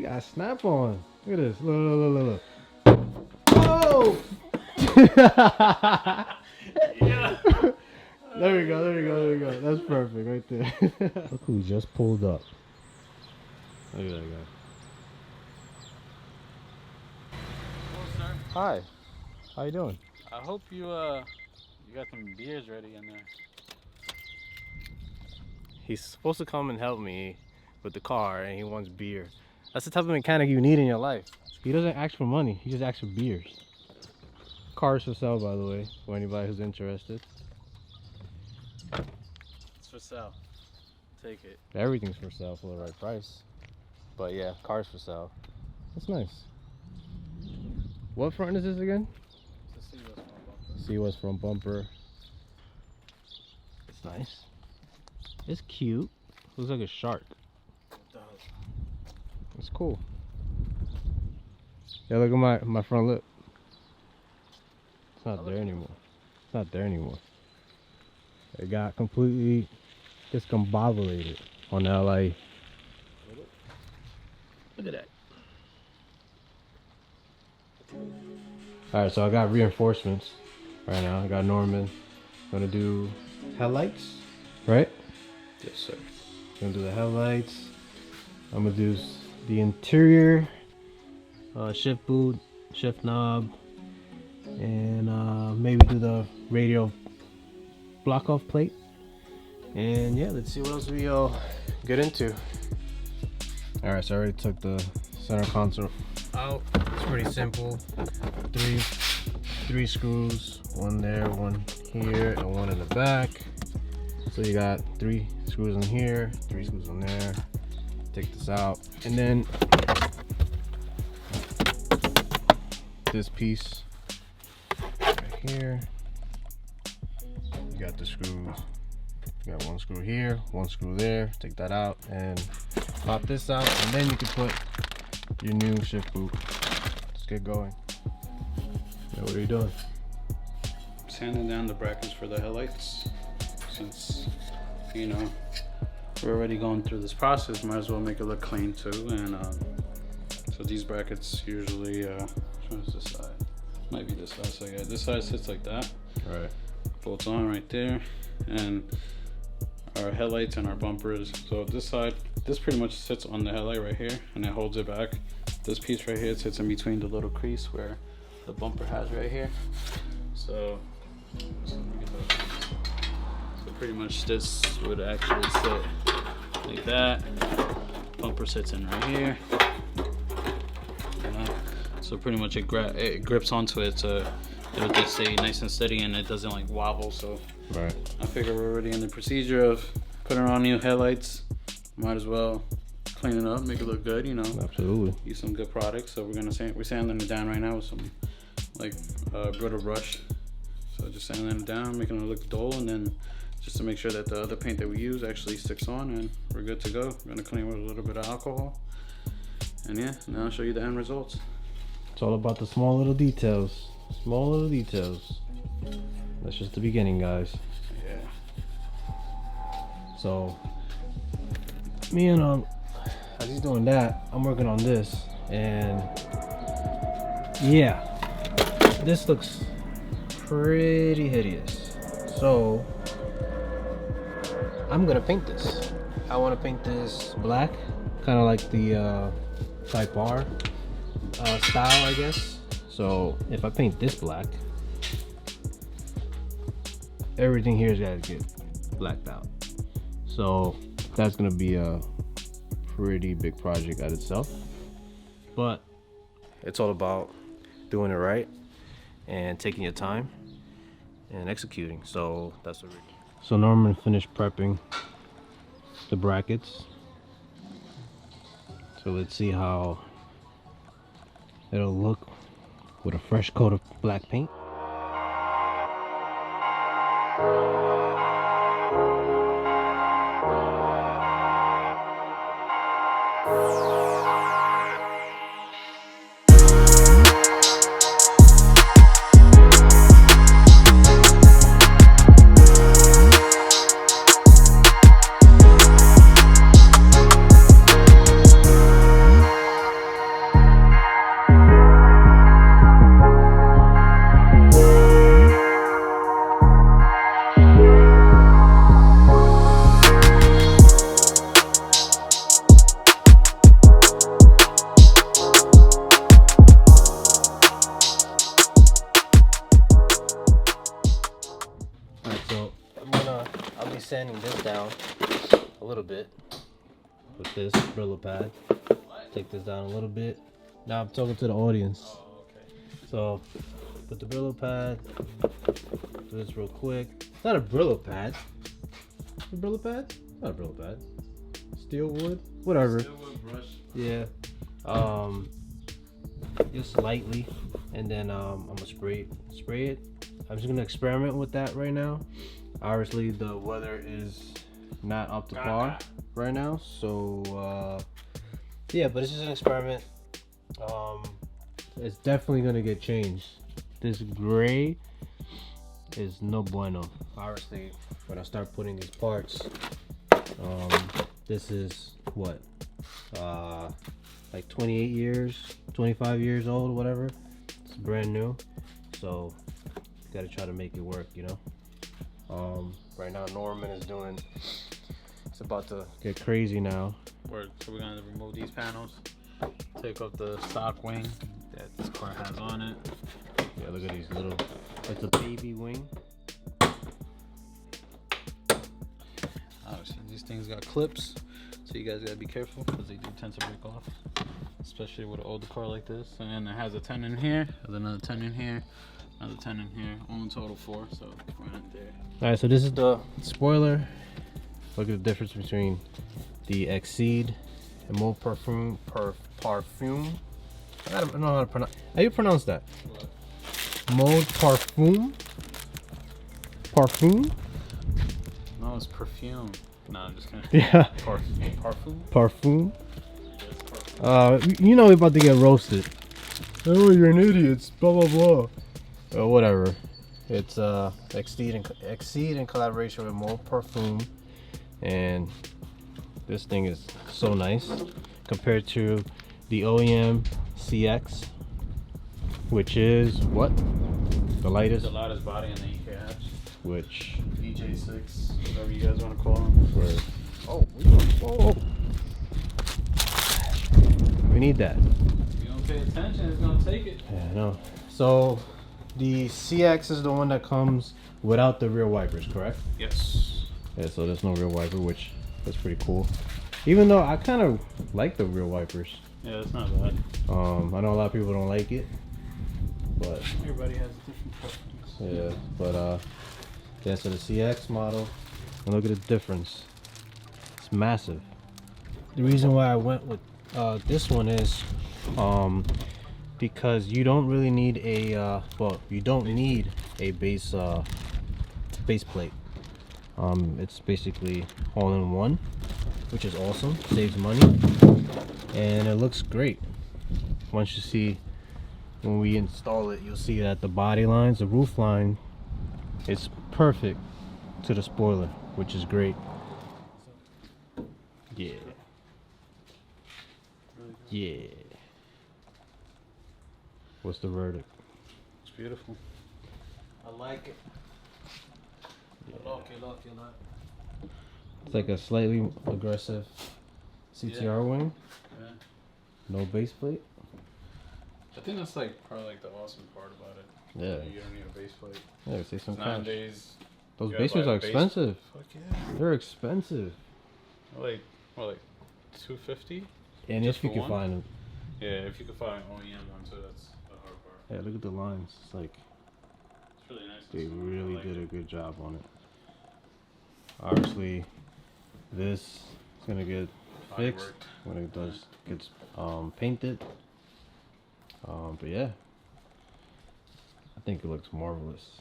got a snap on. Look at this. Look. Oh! Yeah. There we go. That's perfect right there. Look who just pulled up. Look at that guy. Hello, sir. Hi. How you doing? I hope you got some beers ready in there. He's supposed to come and help me with the car, and he wants beer. That's the type of mechanic you need in your life. He doesn't ask for money. He just asks for beers. Cars for sale, by the way, for anybody who's interested. It's for sale. Take it. Everything's for sale for the right price. But yeah, cars for sale. That's nice. What front is this again? It's a C-West front bumper. C-West front bumper. It's nice. It's cute. Looks like a shark. It does. It's cool. Yeah, look at my front lip. It's not there anymore. It's not there anymore. It got completely discombobulated on the Headlight. Look at that. Alright, so I got reinforcements right now. I got Norman. I'm gonna do headlights, right? Yes, sir. I'm gonna do the headlights. I'm gonna do the interior, shift boot, shift knob, and maybe do the radio block off plate. And yeah, let's see what else we get into. Alright, so I already took the center console out. It's pretty simple. Three screws, one there, one here, and one in the back. So you got 3 screws in here, 3 screws in there. Take this out, and then this piece right here. You got the screws. You got 1 screw here, 1 screw there. Take that out and pop this out, and then you can put your new shift boot. Let's get going. Yeah, what are you doing? Sanding down the brackets for the headlights. Since, you know, we're already going through this process, might as well make it look clean too. And so these brackets usually, what's this side? Might be this side. So yeah, this side sits like that. Right. Bolts on right there. And our headlights and our bumpers. So this side, this pretty much sits on the headlight right here, and it holds it back. This piece right here sits in between the little crease where the bumper has right here. So pretty much this would actually sit like that. Bumper sits in right here. You know? So pretty much it grips onto it, so it'll just stay nice and steady and it doesn't like wobble. So Right. I figure we're already in the procedure of putting on new headlights. Might as well clean it up, make it look good, you know. Absolutely. Use some good products. So we're sanding it down right now with some like brittle brush. So just sanding it down, making it look dull, and then just to make sure that the other paint that we use actually sticks on, and we're good to go. We're gonna clean with a little bit of alcohol. And yeah, now I'll show you the end results. It's all about the small little details. Small little details. That's just the beginning, guys. Yeah. So, me and as he's doing that, I'm working on this, and yeah, this looks pretty hideous. So, I'm gonna paint this. I want to paint this black, kind of like the Type R style, I guess. So, if I paint this black, everything here's gotta get blacked out. So that's gonna be a pretty big project at itself, but it's all about doing it right and taking your time and executing. So that's what we're doing. So Norman finished prepping the brackets, so let's see how it'll look with a fresh coat of black paint. bit with this Brillo pad. Take this down a little bit. Now I'm talking to the audience. Oh, okay. So put the Brillo pad. Do this real quick. It's not a Brillo pad. A Brillo pad? It's not a Brillo pad. Steel wood? Whatever. Steel wood brush. Yeah. Just lightly, and then I'm gonna spray it. I'm just gonna experiment with that right now. Obviously, the weather is not up to par right now, so yeah. But it's just an experiment. It's definitely gonna get changed. This gray is no bueno. Obviously, when I start putting these parts, this is what, like 28 years, 25 years old, whatever. It's brand new, so you gotta try to make it work, you know. Right now Norman is doing, it's about to get crazy now. So we're gonna remove these panels, take off the stock wing that this car has on it. Yeah, look at these little, it's a baby wing. Obviously these things got clips, so you guys gotta be careful because they do tend to break off, especially with an older car like this. And then it has a 10 in here, there's another 10 in here, another 10 in here, all in total 4, so we're not there. Alright, so this is the spoiler. Look at the difference between the Exceed and Mode Parfum. I don't know how to pronounce. How do you pronounce that? What? Mode Parfum? Parfum? No, it's perfume. No, I'm just kidding. Yeah. Parfum? Parfum? Yeah, parfum. You know we're about to get roasted. Oh, you're an idiot. Blah blah blah. Whatever. It's Exceed in collaboration with Mode Parfum, and this thing is so nice compared to the OEM CX, which is what? The lightest? The lightest body in the EK Which? EJ6, whatever you guys want to call them. Where? Oh, we need that. If you don't pay attention, it's gonna take it. Yeah, I know. So the CX is the one that comes without the rear wipers, correct? Yes. Yeah, so there's no rear wiper, which is pretty cool. Even though I kind of like the rear wipers. Yeah, it's not bad. I know a lot of people don't like it, but Everybody has a different preference. yeah, but yeah, so the CX model, and look at the difference. It's massive. The reason why I went with this one is because you don't really need a you don't need a base plate. It's basically all in one, which is awesome. Saves money, and it looks great. Once you see, when we install it, you'll see that the body lines, the roof line, is perfect to the spoiler, which is great. Yeah. Yeah. What's the verdict? It's beautiful. I like it. Yeah. I like it. It's like a slightly aggressive CTR wing. Yeah. No base plate. I think that's like probably like the awesome part about it. Yeah. You don't need a base plate. Yeah, save some cash. Nowadays, Those you base gotta plates buy are a base- expensive. Fuck yeah. They're expensive. Like $250. And Just if you for can one? find them. Yeah, if you could find an OEM one, so that's the hard part. Yeah, look at the lines. It's like It's really nice. they and smooth. really I like did a it. good job on it. Obviously, this is gonna get Body fixed worked. when it gets painted. But yeah, I think it looks marvelous.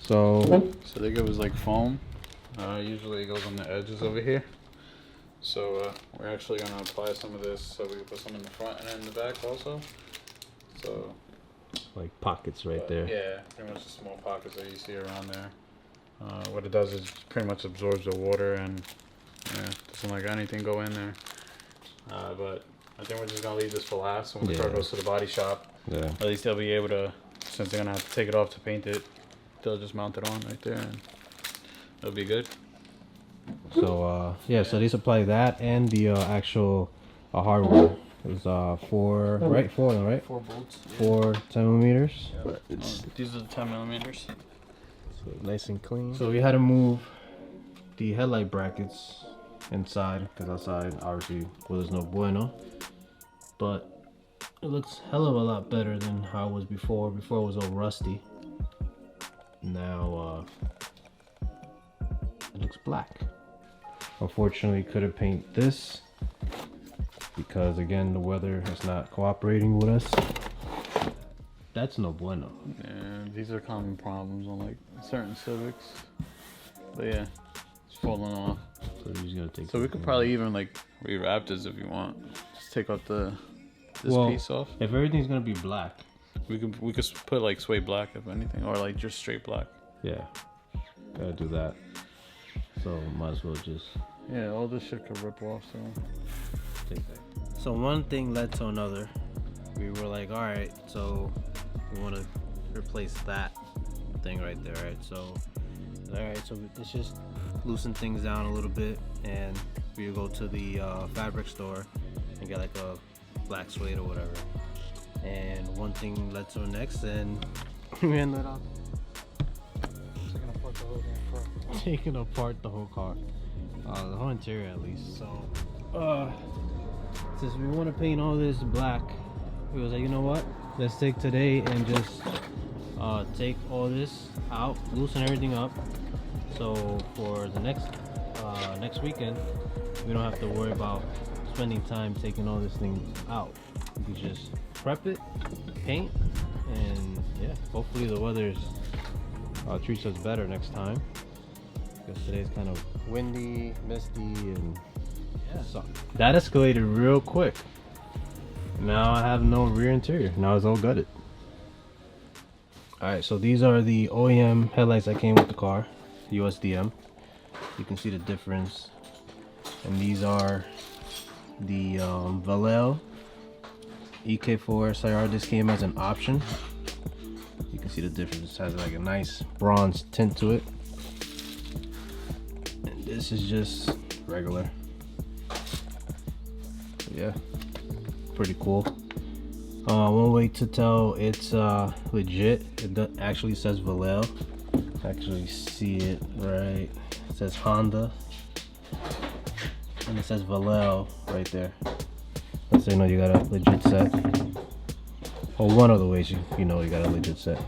So they give us like foam. Usually it goes on the edges over here. So we're actually gonna apply some of this so we can put some in the front and in the back also. So like pockets right there. Yeah, pretty much the small pockets that you see around there. What it does is pretty much absorbs the water and doesn't like anything go in there. But I think we're just gonna leave this for last. When the car goes to the body shop, Yeah. at least they'll be able to, since they're gonna have to take it off to paint it, they'll just mount it on right there and it'll be good. So yeah, so they supply that and the actual hardware. It's four, right? Four, right? 4 bolts. 4 10mm. Yeah. These are the 10mm. So nice and clean. So we had to move the headlight brackets inside, because outside obviously was no bueno. But it looks hell of a lot better than how it was before. Before it was all rusty. Now it looks black. Unfortunately, couldn't paint this because again the weather is not cooperating with us. That's no bueno. Yeah, these are common problems on like certain Civics. But yeah, it's falling off. So you're just gonna take. So we could probably even like rewrap this if you want. Just take out this piece off. If everything's gonna be black, we could put like suede black if anything, or like just straight black. Yeah, gotta do that. So might as well just. Yeah, all this shit could rip off. So take that. So one thing led to another. We were like, all right, so we want to replace that thing right there, right? So, all right, so let's just loosen things down a little bit, and we go to the fabric store and get like a black suede or whatever. And one thing led to the next, and we ended up taking apart the whole car, the whole interior at least. So, since we want to paint all this black, we was like, you know what? Let's take today and just take all this out, loosen everything up. So for the next weekend, we don't have to worry about spending time taking all this thing out. We can just prep it, paint, and yeah, hopefully the weather treats us better next time. Because today's kind of windy, misty, and yeah, so that escalated real quick. Now I have no rear interior. Now it's all gutted. Alright, so these are the OEM headlights that came with the car. USDM. You can see the difference. And these are the Vallejo EK4 SIR. This came as an option. You can see the difference. It has like a nice bronze tint to it. And this is just regular. Yeah. Pretty cool. One way to tell it's legit, it actually says Vallejo. Actually see it right. It says Honda and it says Vallejo right there. Let's say no, you got a legit set. Or one of the ways you know you got a legit set.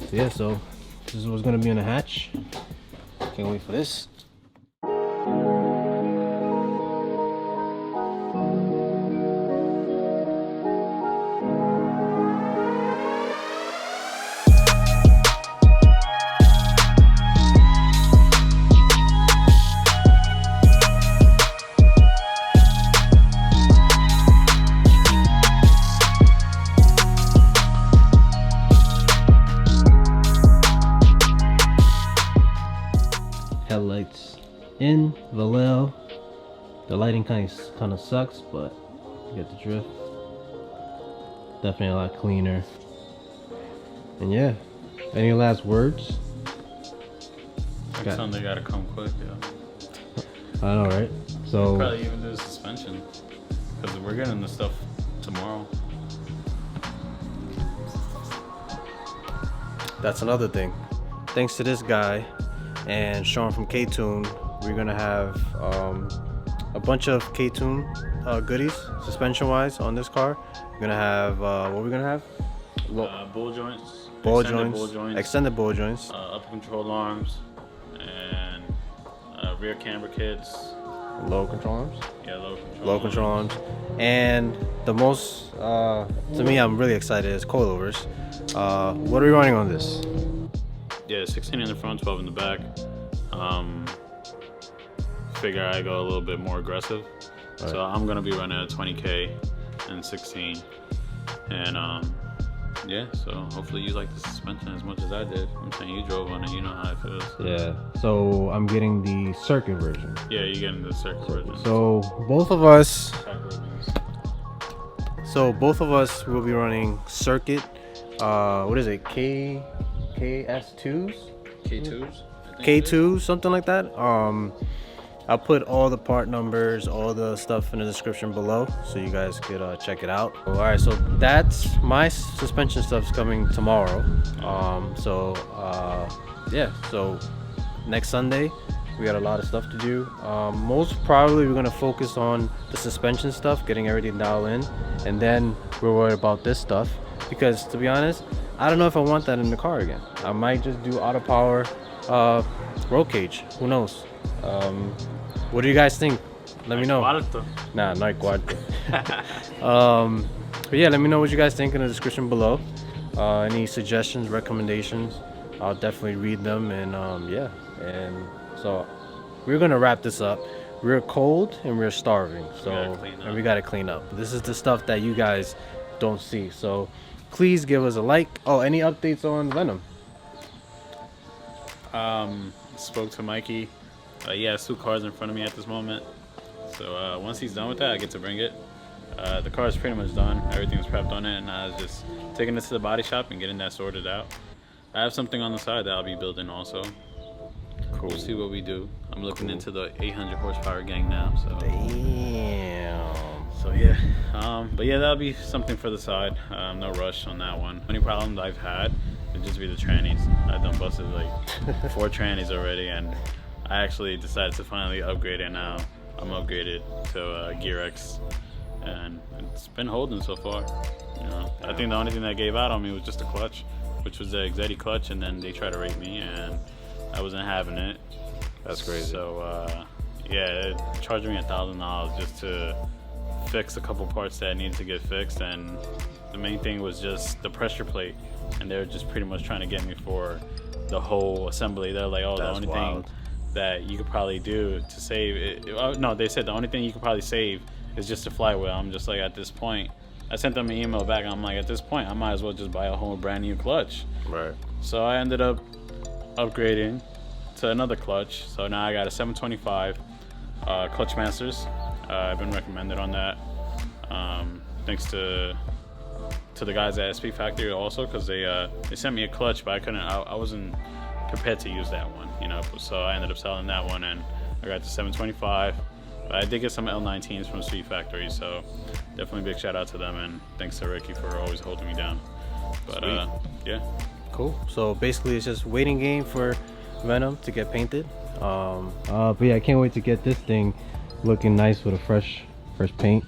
So yeah, so this is what's gonna be in the hatch. Can't wait for this. Headlights in Vallejo. The lighting kind of sucks, but you get the drift. Definitely a lot cleaner. And yeah, any last words? Next Sunday gotta come quick, yeah. I know, right? So we'll probably even do the suspension because we're getting the stuff tomorrow. That's another thing. Thanks to this guy and Sean from Ktuned, we're gonna have a bunch of Ktuned goodies, suspension wise, on this car. We're gonna have what we're gonna have? Ball joints, extended ball joints, upper control arms, and rear camber kits. Low control arms. Yeah, low control arms. And the most to me, I'm really excited, is coilovers. What are we running on this? Yeah, 16 in the front, 12 in the back. Figure I go a little bit more aggressive. Right. So I'm gonna be running a 20K and 16. And yeah, so hopefully you like the suspension as much as I did. I'm saying you drove on it, you know how it feels. Yeah, so I'm getting the circuit version. Yeah, you're getting the circuit version. So both of us will be running circuit. What is it? KS2s? K2s? K2, something like that. I'll put all the part numbers, all the stuff in the description below, so you guys could check it out. All right, so that's my suspension stuff's coming tomorrow. Yeah, so next Sunday We got a lot of stuff to do. Most probably we're gonna focus on the suspension stuff, getting everything dialed in, and then we're worried about this stuff, because to be honest, I don't know if I want that in the car again. I might just do auto power roll cage. Who knows? What do you guys think? Let me know. Nah, not cuarto. But yeah, let me know what you guys think in the description below. Any suggestions, recommendations, I'll definitely read them. And yeah, and so we're gonna wrap this up. We're cold and we're starving, so we gotta clean up. This is the stuff that you guys don't see, so please give us a like. Oh, any updates on Venom? Spoke to Mikey. He has 2 cars in front of me at this moment, so once he's done with that, I get to bring it. The car is pretty much done. Everything's prepped on it, and I was just taking it to the body shop and getting that sorted out. I have something on the side that I'll be building also. Cool. We'll see what we do. I'm looking into the 800 horsepower gang now. So damn. So yeah, but yeah, that'll be something for the side. No rush on that one. Only problems I've had would just be the trannies. I've done busted like 4 trannies already, and I actually decided to finally upgrade it. Now I'm upgraded to Gear X, and it's been holding so far. You know, I think the only thing that gave out on me was just the clutch, which was the Exetti clutch, and then they tried to rate me, and I wasn't having it. That's crazy. So yeah, it charged me $1,000 just to fix a couple parts that needed to get fixed, and the main thing was just the pressure plate, and they were just pretty much trying to get me for the whole assembly. They're like, oh, the only thing that you could probably do to save it, no, they said the only thing you could probably save is just a flywheel. I'm just like, at this point, I sent them an email back, and I'm like, at this point I might as well just buy a whole brand new clutch. Right. So I ended up upgrading to another clutch, so now I got a 725 Clutch Masters. I've been recommended on that, thanks to the guys at SP Factory also, because they sent me a clutch, but I wasn't prepared to use that one, you know, so I ended up selling that one, and I got the 725. But I did get some L19s from SP Factory, so definitely big shout out to them, and thanks to Ricky for always holding me down. But yeah, cool. So basically it's just waiting game for Venom to get painted. But yeah, I can't wait to get this thing looking nice with a fresh paint.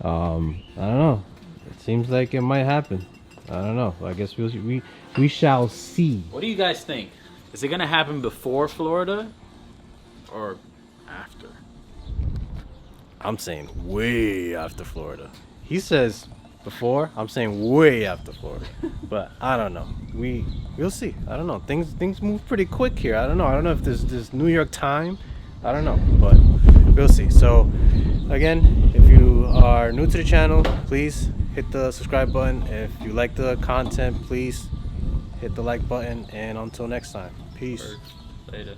I don't know, it seems like it might happen. I don't know, I guess we shall see. What do you guys think? Is it gonna happen before Florida or after? I'm saying way after Florida. He says before, I'm saying way after Florida. But I don't know. We'll see. I don't know. Things move pretty quick here. I don't know if there's this New York time. I don't know, but we'll see. So again, if you are new to the channel, please hit the subscribe button. If you like the content, please hit the like button, and until next time, peace. Later.